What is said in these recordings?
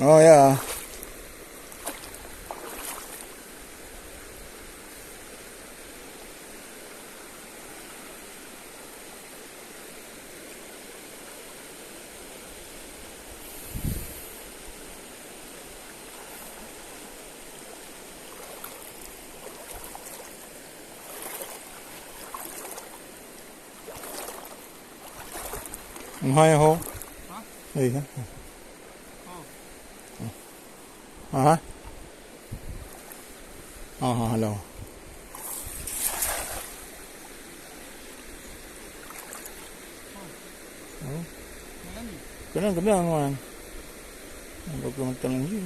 Oh ya. Hai ho. Iya. Hả? Hello. Kena man. Dokumentan lagi.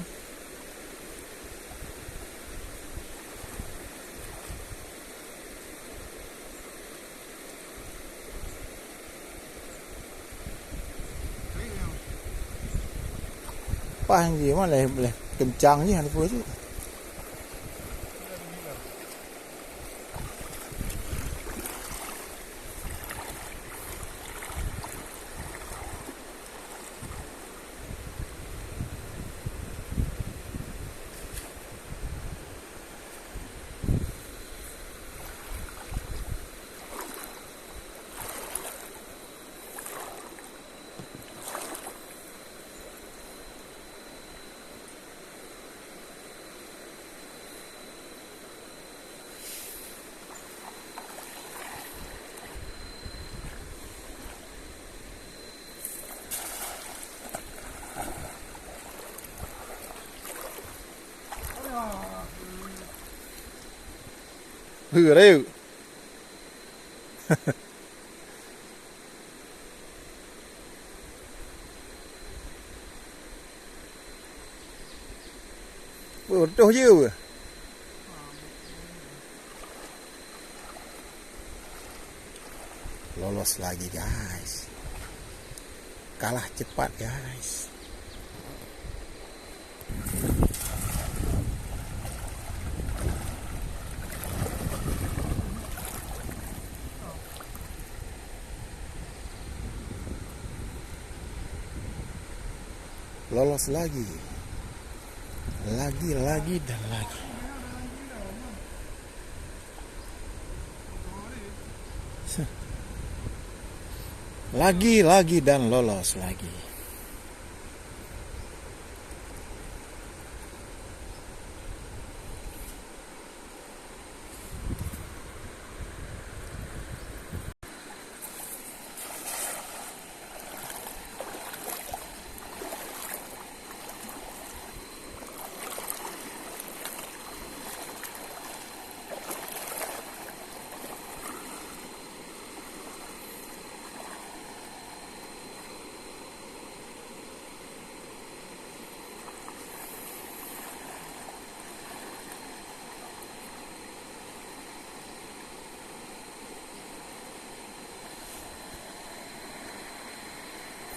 Apa gì mà lại kencang như Hàn Quốc chứ. Hư ở đây. Betul je. Lolos lagi guys. Kalah cepat guys. Lolos lagi. Lagi dan lagi. Lagi dan lolos lagi.